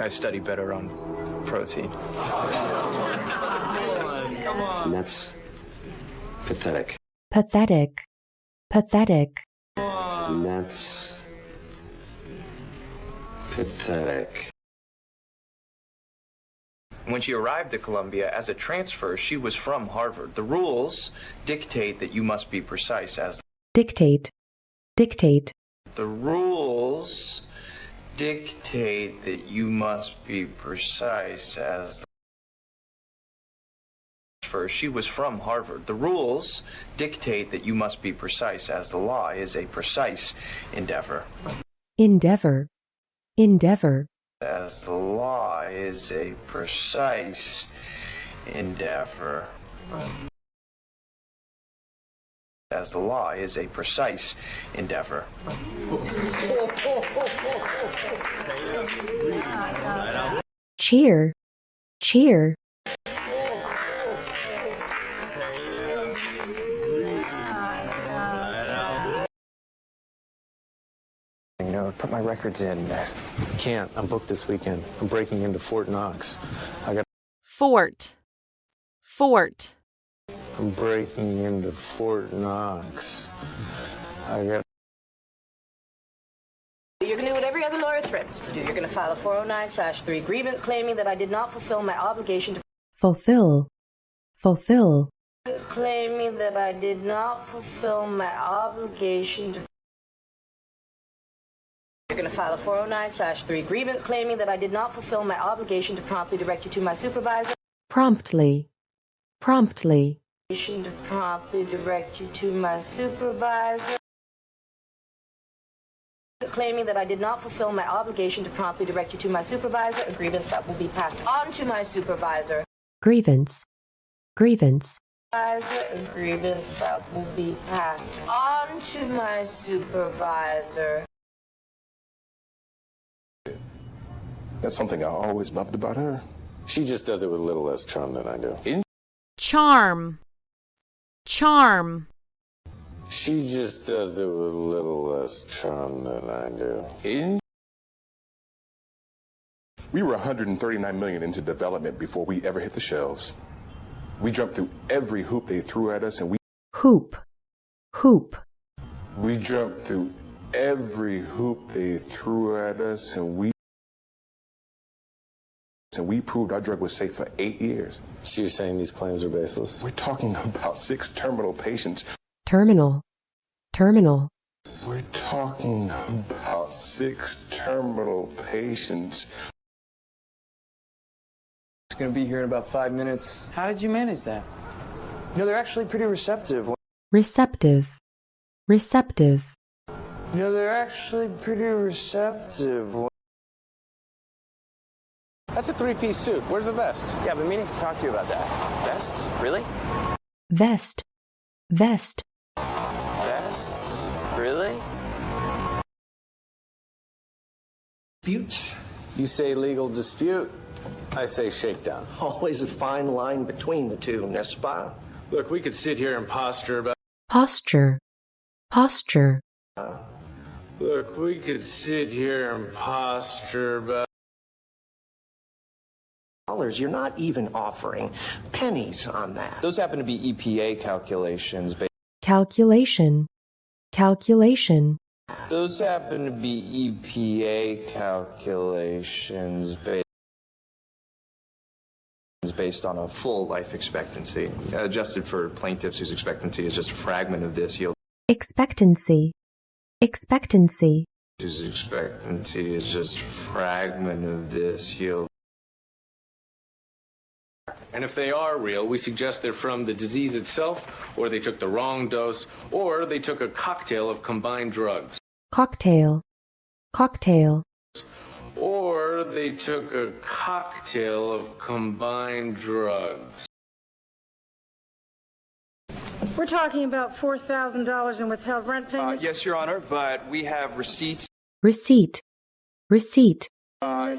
I study better on protein. Come on. And that's pathetic. Pathetic. Pathetic. And that's pathetic. When she arrived at Columbia as a transfer, she was from Harvard. The rules dictate that you must be precise as Dictate. Dictate. the rules dictate that you must be precise as she was from Harvard. The rules dictate that you must be precise as the law is a precise endeavor. Endeavor. Endeavor. As the law is a precise endeavor. As the law is a precise endeavor. Cheer. Cheer. Put my records in. Can't. I'm booked this weekend. I'm breaking into Fort Knox. Fort. Fort. I'm breaking into Fort Knox. You're going to do what every other lawyer threatens to do. You're going to file a 409/3 grievance claiming that I did not fulfill my obligation to... Fulfill. Fulfill. Claiming that I did not fulfill my obligation to... You're going to file a 409/3 grievance claiming that I did not fulfill my obligation to promptly direct you to my supervisor. Promptly. Promptly. To promptly direct you to my supervisor. Claiming that I did not fulfill my obligation to promptly direct you to my supervisor. A grievance that will be passed on to my supervisor. Grievance. Grievance. A grievance that will be passed on to my supervisor. That's something I always loved about her. She just does it with a little less charm than I do. Charm. Charm. She just does it with a little less charm than I do. We were 139 million into development before we ever hit the shelves. We jumped through every hoop they threw at us, and Hoop. Hoop. we jumped through every hoop they threw at us, and we proved our drug was safe for 8 years. So you're saying these claims are baseless? We're talking about 6 terminal patients. Terminal. Terminal. We're talking about 6 terminal patients. It's going to be here in about 5 minutes. How did you manage that? You know, they're actually pretty receptive. Receptive. Receptive. You know, they're actually pretty receptive. That's a 3-piece suit. Where's the vest? Yeah, I've been meaning to talk to you about that. Vest? Really? Vest. Vest. Vest? Really? Dispute? You say legal dispute. I say shakedown. Always a fine line between the two, n'est-ce pas? Look, we could sit here and posture about... Posture. Posture. Look, we could sit here and posture about... You're not even offering pennies on that. Those happen to be EPA calculations. Calculation. Calculation. Those happen to be EPA calculations based on a full life expectancy. Adjusted for plaintiffs whose expectancy is just a fragment of this, yield. Expectancy. Expectancy. Whose expectancy is just a fragment of this, yield. And if they are real, we suggest they're from the disease itself, or they took the wrong dose, or they took a cocktail of combined drugs. Cocktail. Cocktail. Or they took a cocktail of combined drugs. We're talking about $4,000 in withheld rent payments? Yes, Your Honor, but we have receipts. Receipt. Receipt.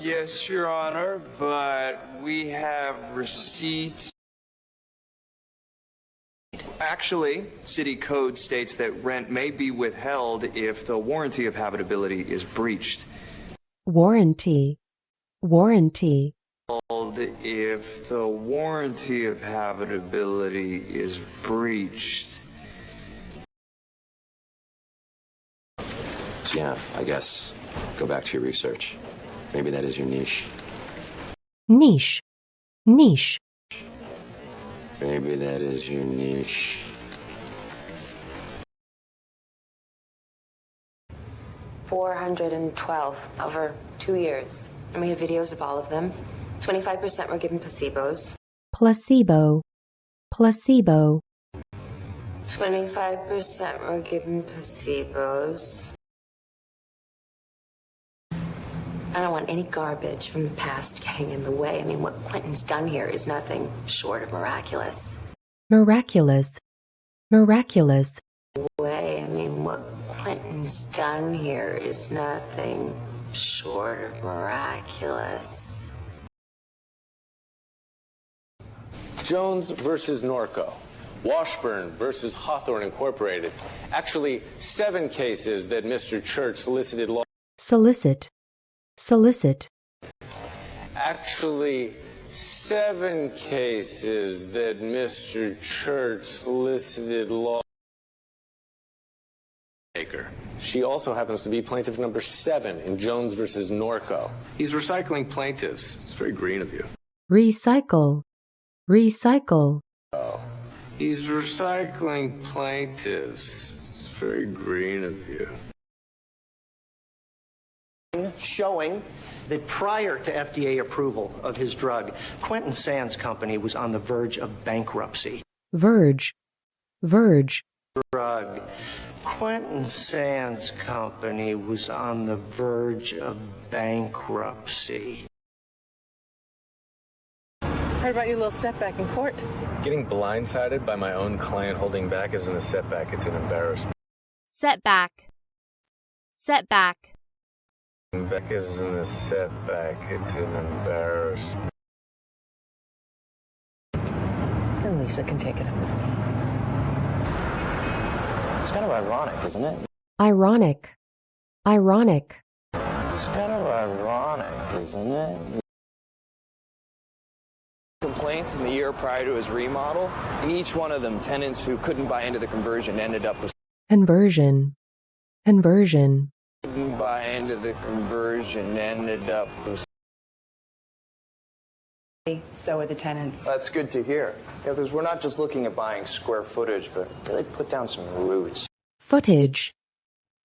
Yes, Your Honor, but we have receipts. Actually, city code states that rent may be withheld if the warranty of habitability is breached. Warranty. Warranty. If the warranty of habitability is breached. So yeah, I guess go back to your research. Maybe that is your niche. Niche. Niche. Maybe that is your niche. $412 over 2 years. And we have videos of all of them. 25% were given placebos. Placebo. Placebo. 25% were given placebos. I don't want any garbage from the past getting in the way. I mean, what Quentin's done here is nothing short of miraculous. Miraculous. Miraculous. I mean, what Quentin's done here is nothing short of miraculous. Jones versus Norco. Washburn versus Hawthorne Incorporated. Actually, 7 cases that Mr. Church solicited law. Solicit. Solicit. Actually, 7 cases that Mr. Church solicited law. She also happens to be plaintiff number 7 in Jones versus Norco. He's recycling plaintiffs. It's very green of you. Recycle. Recycle. Oh. He's recycling plaintiffs. It's very green of you. Showing that prior to FDA approval of his drug, Quentin Sands' company was on the verge of bankruptcy. Verge. Verge. Drug. Quentin Sands' company was on the verge of bankruptcy. Heard about your little setback in court. Getting blindsided by my own client holding back isn't a setback, it's an embarrassment. Setback. Setback. Back isn't a setback, it's an embarrassment. Then Lisa can take it up with me. It's kind of ironic, isn't it? Ironic. Ironic. It's kind of ironic, isn't it? Complaints in the year prior to his remodel, and each one of them, tenants who couldn't buy into the conversion ended up with. Conversion. Conversion. Couldn't buy into the conversion ended up with. So are the tenants. That's good to hear. Because we're not just looking at buying square footage, but really put down some roots. Footage.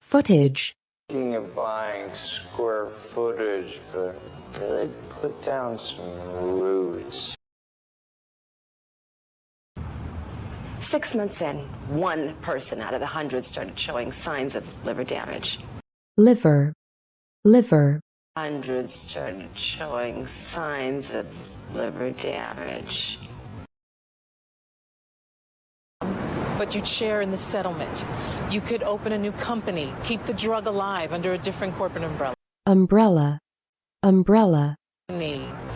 Footage. Looking at buying square footage, but really put down some roots. 6 months in, 1 person out of the 100 started showing signs of liver damage. Liver. Liver. 100 started showing signs of liver damage. But you'd share in the settlement. You could open a new company, keep the drug alive under a different corporate umbrella. Umbrella. Umbrella.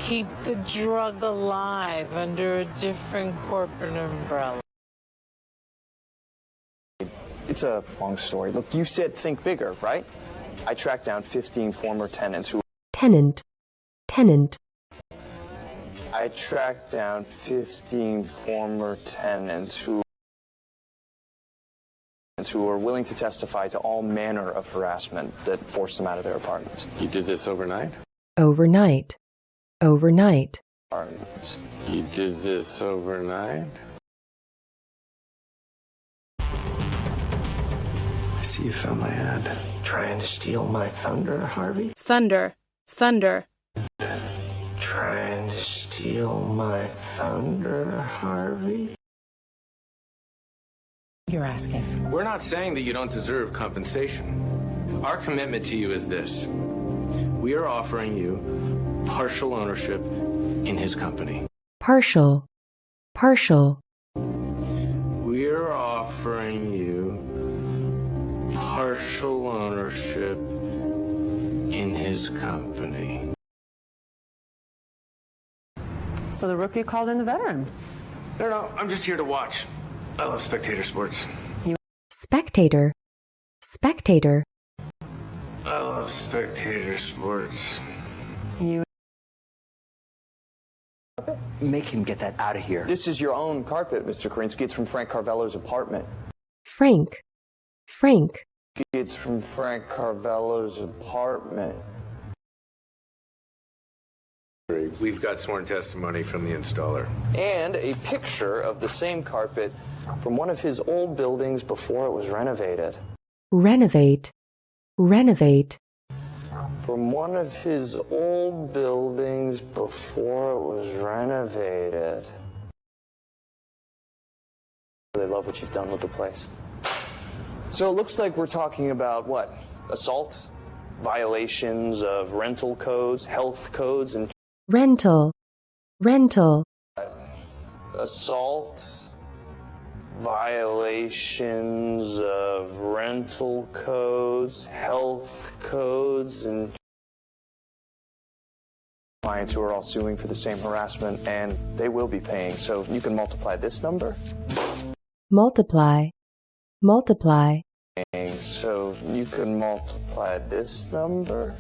Keep the drug alive under a different corporate umbrella. It's a long story. Look, you said think bigger, right? I tracked down 15 former tenants who... Tenant. Tenant. I tracked down 15 former tenants who were willing to testify to all manner of harassment that forced them out of their apartments. You did this overnight? Overnight. Overnight. Apartments. You did this overnight? I see you found my ad. Trying to steal my thunder, Harvey? Thunder. Thunder. Trying to steal my thunder, Harvey? You're asking. We're not saying that you don't deserve compensation. Our commitment to you is this. We are offering you partial ownership in his company. Partial. Partial. We are offering you partial ownership in his company. So the rookie called in the veteran. No, I'm just here to watch. I love spectator sports. Spectator. Spectator. I love spectator sports. You carpet? Make him get that out of here. This is your own carpet, Mr. Karinsky. It's from Frank Carvello's apartment. Frank, Frank, It's from Frank Carvello's apartment. We've got sworn testimony from the installer. And a picture of the same carpet from one of his old buildings before it was renovated. renovate, renovate, From one of his old buildings before it was renovated. I really love what you've done with the place. So it looks like we're talking about what? Assault, violations of rental codes, health codes, and rental, rental, assault, violations of rental codes, health codes, and clients who are all suing for the same harassment, and they will be paying. So you can multiply this number. multiply, multiply, So you can multiply this number.